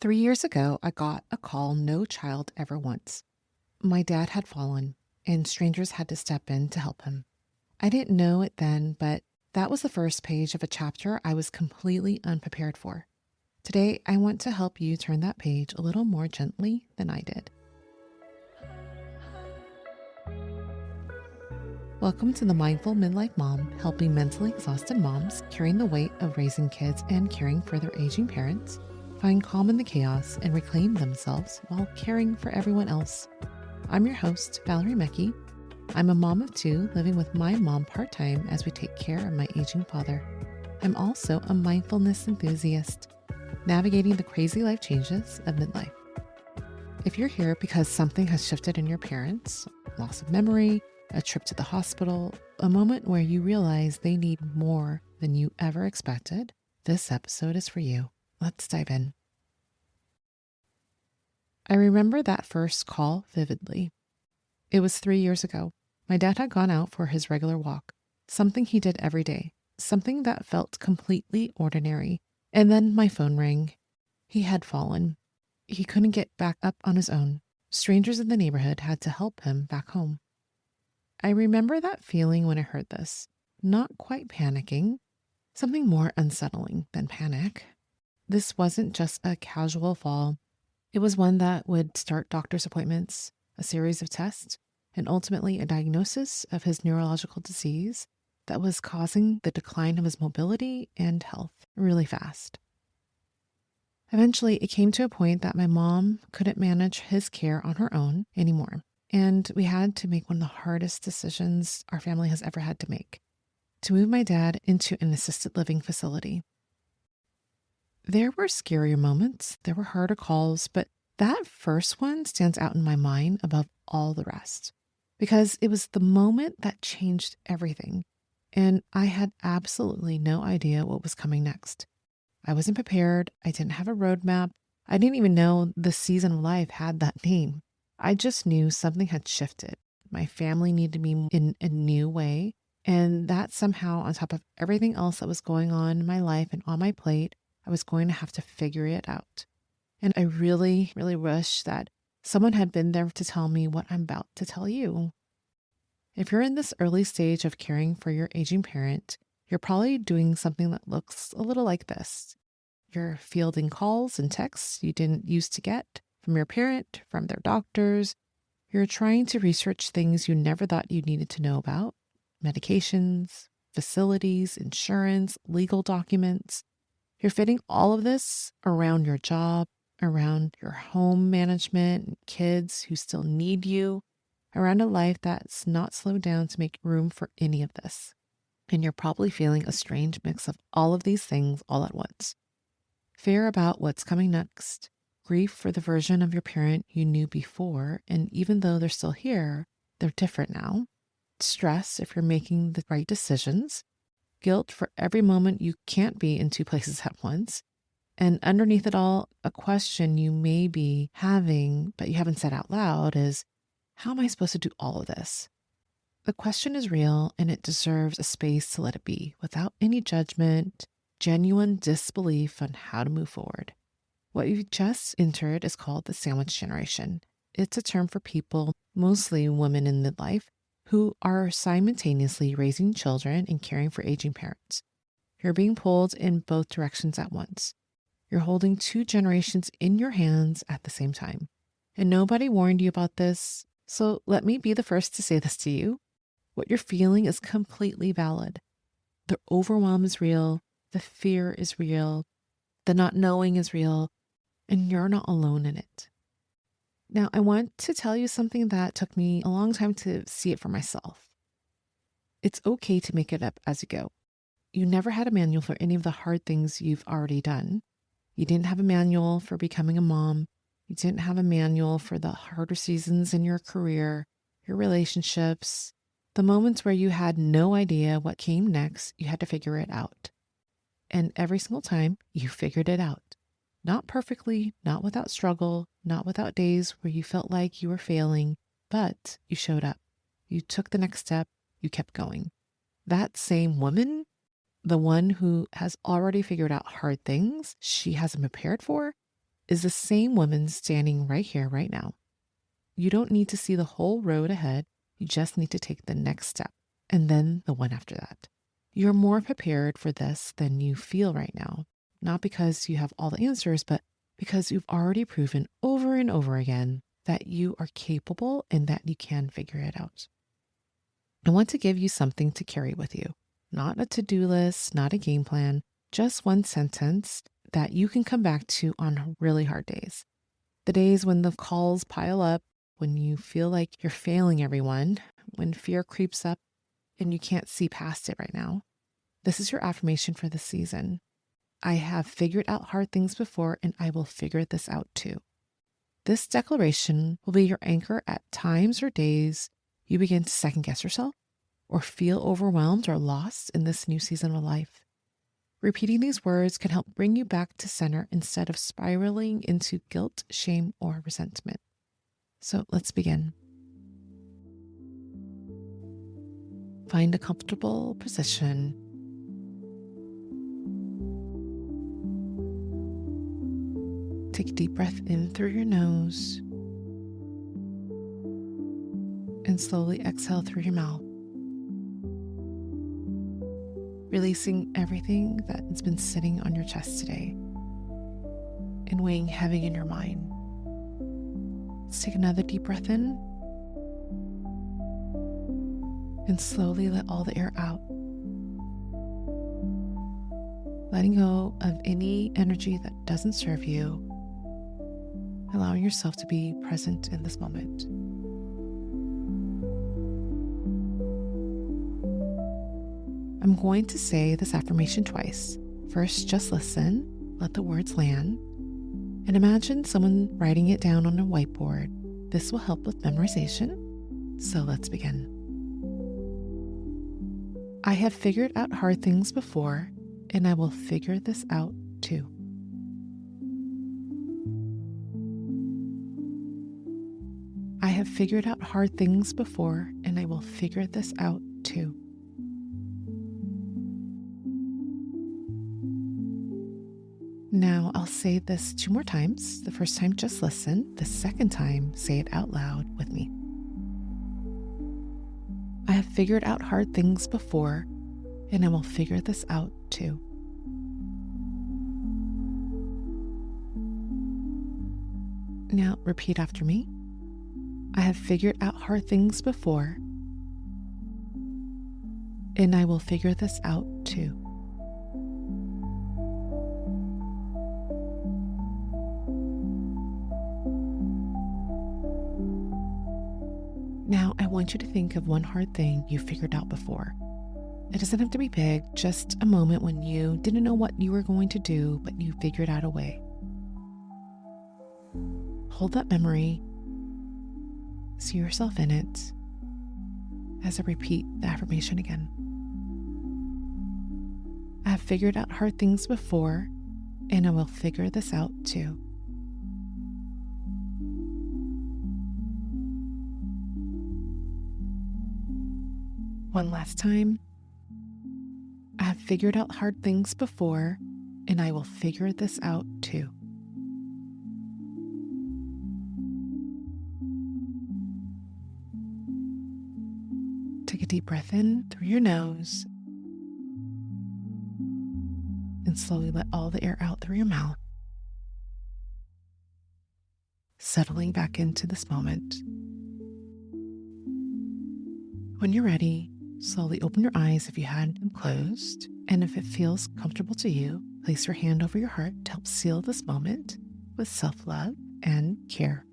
3 years ago, I got a call no child ever wants. My dad had fallen, and strangers had to step in to help him. I didn't know it then, but that was the first page of a chapter I was completely unprepared for. Today, I want to help you turn that page a little more gently than I did. Welcome to the Mindful Midlife Mom, helping mentally exhausted moms carrying the weight of raising kids and caring for their aging parents find calm in the chaos and reclaim themselves while caring for everyone else. I'm your host, Valerie Mecki. I'm a mom of two living with my mom part-time as we take care of my aging father. I'm also a mindfulness enthusiast, navigating the crazy life changes of midlife. If you're here because something has shifted in your parents, loss of memory, a trip to the hospital, a moment where you realize they need more than you ever expected, this episode is for you. Let's dive in. I remember that first call vividly. It was 3 years ago. My dad had gone out for his regular walk, something he did every day, something that felt completely ordinary. And then my phone rang. He had fallen. He couldn't get back up on his own. Strangers in the neighborhood had to help him back home. I remember that feeling when I heard this, not quite panicking, something more unsettling than panic. This wasn't just a casual fall. It was one that would start doctor's appointments, a series of tests, and ultimately a diagnosis of his neurological disease that was causing the decline of his mobility and health really fast. Eventually, it came to a point that my mom couldn't manage his care on her own anymore, and we had to make one of the hardest decisions our family has ever had to make, to move my dad into an assisted living facility. There were scarier moments, there were harder calls, but that first one stands out in my mind above all the rest because it was the moment that changed everything, and I had absolutely no idea what was coming next. I wasn't prepared. I didn't have a roadmap. I didn't even know the season of life had that name. I just knew something had shifted. My family needed me in a new way, and that somehow, on top of everything else that was going on in my life and on my plate, I was going to have to figure it out. And I really, really wish that someone had been there to tell me what I'm about to tell you. If you're in this early stage of caring for your aging parent, you're probably doing something that looks a little like this. You're fielding calls and texts you didn't used to get from your parent, from their doctors. You're trying to research things you never thought you needed to know about: medications, facilities, insurance, legal documents. You're fitting all of this around your job, around your home management, and kids who still need you, around a life that's not slowed down to make room for any of this. And you're probably feeling a strange mix of all of these things all at once. Fear about what's coming next, grief for the version of your parent you knew before, and even though they're still here, they're different now. Stress if you're making the right decisions, guilt for every moment you can't be in two places at once, and underneath it all, a question you may be having but you haven't said out loud is, how am I supposed to do all of this? The question is real, and it deserves a space to let it be without any judgment, genuine disbelief on how to move forward. What you've just entered is called the sandwich generation. It's a term for people, mostly women in midlife, who are simultaneously raising children and caring for aging parents. You're being pulled in both directions at once. You're holding two generations in your hands at the same time. And nobody warned you about this, so let me be the first to say this to you. What you're feeling is completely valid. The overwhelm is real, the fear is real, the not knowing is real, and you're not alone in it. Now, I want to tell you something that took me a long time to see it for myself. It's okay to make it up as you go. You never had a manual for any of the hard things you've already done. You didn't have a manual for becoming a mom. You didn't have a manual for the harder seasons in your career, your relationships, the moments where you had no idea what came next. You had to figure it out. And every single time you figured it out. Not perfectly, not without struggle, not without days where you felt like you were failing, but you showed up. You took the next step. You kept going. That same woman, the one who has already figured out hard things she hasn't prepared for, is the same woman standing right here, right now. You don't need to see the whole road ahead. You just need to take the next step and then the one after that. You're more prepared for this than you feel right now, not because you have all the answers, but because you've already proven over and over again that you are capable and that you can figure it out. I want to give you something to carry with you, not a to-do list, not a game plan, just one sentence that you can come back to on really hard days. The days when the calls pile up, when you feel like you're failing everyone, when fear creeps up and you can't see past it right now. This is your affirmation for the season. I have figured out hard things before, and I will figure this out too. This declaration will be your anchor at times or days you begin to second guess yourself or feel overwhelmed or lost in this new season of life. Repeating these words can help bring you back to center instead of spiraling into guilt, shame, or resentment. So let's begin. Find a comfortable position. Take a deep breath in through your nose and slowly exhale through your mouth, releasing everything that has been sitting on your chest today and weighing heavy in your mind. Let's take another deep breath in and slowly let all the air out, letting go of any energy that doesn't serve you, allowing yourself to be present in this moment. I'm going to say this affirmation twice. First, just listen, let the words land, and imagine someone writing it down on a whiteboard. This will help with memorization. So let's begin. I have figured out hard things before, and I will figure this out too. I have figured out hard things before, and I will figure this out too. Now I'll say this 2 more times. The first time, just listen. The second time, say it out loud with me. I have figured out hard things before, and I will figure this out too. Now repeat after me. I have figured out hard things before, and I will figure this out too. Now, I want you to think of one hard thing you figured out before. It doesn't have to be big, just a moment when you didn't know what you were going to do, but you figured out a way. Hold that memory, see yourself in it, as I repeat the affirmation again. I have figured out hard things before, and I will figure this out too. One last time. I have figured out hard things before, and I will figure this out too. Take a deep breath in through your nose and slowly let all the air out through your mouth, settling back into this moment. When you're ready, slowly open your eyes if you had them closed, and if it feels comfortable to you, place your hand over your heart to help seal this moment with self-love and care.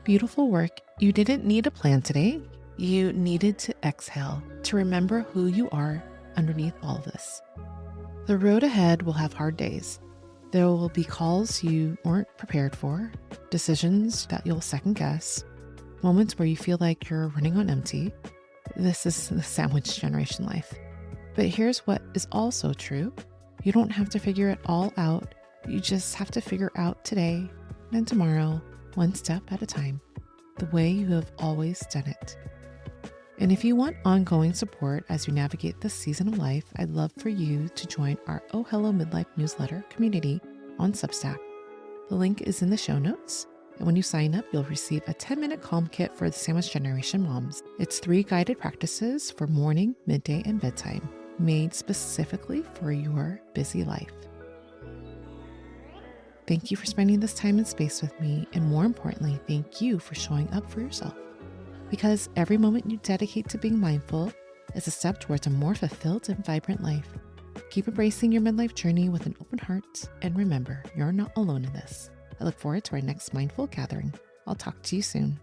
Beautiful work. You didn't need a plan today. You needed to exhale to remember who you are underneath all of this. The road ahead will have hard days. There will be calls you weren't prepared for, decisions that you'll second guess, moments where you feel like you're running on empty. This is the sandwich generation life. But here's what is also true. You don't have to figure it all out. You just have to figure out today and tomorrow, one step at a time, the way you have always done it. And if you want ongoing support as you navigate this season of life, I'd love for you to join our Oh Hello Midlife newsletter community on Substack. The link is in the show notes. And when you sign up, you'll receive a 10-minute calm kit for the Sandwich Generation moms. It's 3 guided practices for morning, midday, and bedtime, made specifically for your busy life. Thank you for spending this time and space with me, and more importantly, thank you for showing up for yourself. Because every moment you dedicate to being mindful is a step towards a more fulfilled and vibrant life. Keep embracing your midlife journey with an open heart, and remember, you're not alone in this. I look forward to our next mindful gathering. I'll talk to you soon.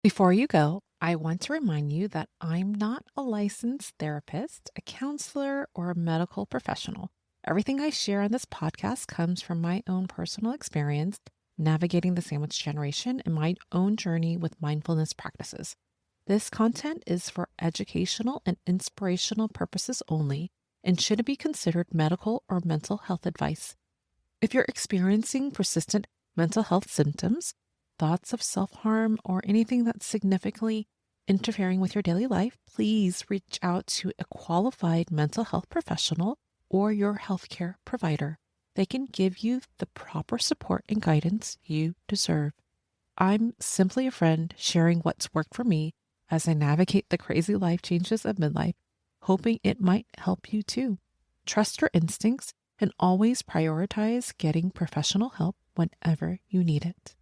Before you go, I want to remind you that I'm not a licensed therapist, a counselor, or a medical professional. Everything I share on this podcast comes from my own personal experience navigating the sandwich generation and my own journey with mindfulness practices. This content is for educational and inspirational purposes only and shouldn't be considered medical or mental health advice. If you're experiencing persistent mental health symptoms, thoughts of self-harm, or anything that's significantly interfering with your daily life, please reach out to a qualified mental health professional or your healthcare provider. They can give you the proper support and guidance you deserve. I'm simply a friend sharing what's worked for me as I navigate the crazy life changes of midlife, hoping it might help you too. Trust your instincts and always prioritize getting professional help whenever you need it.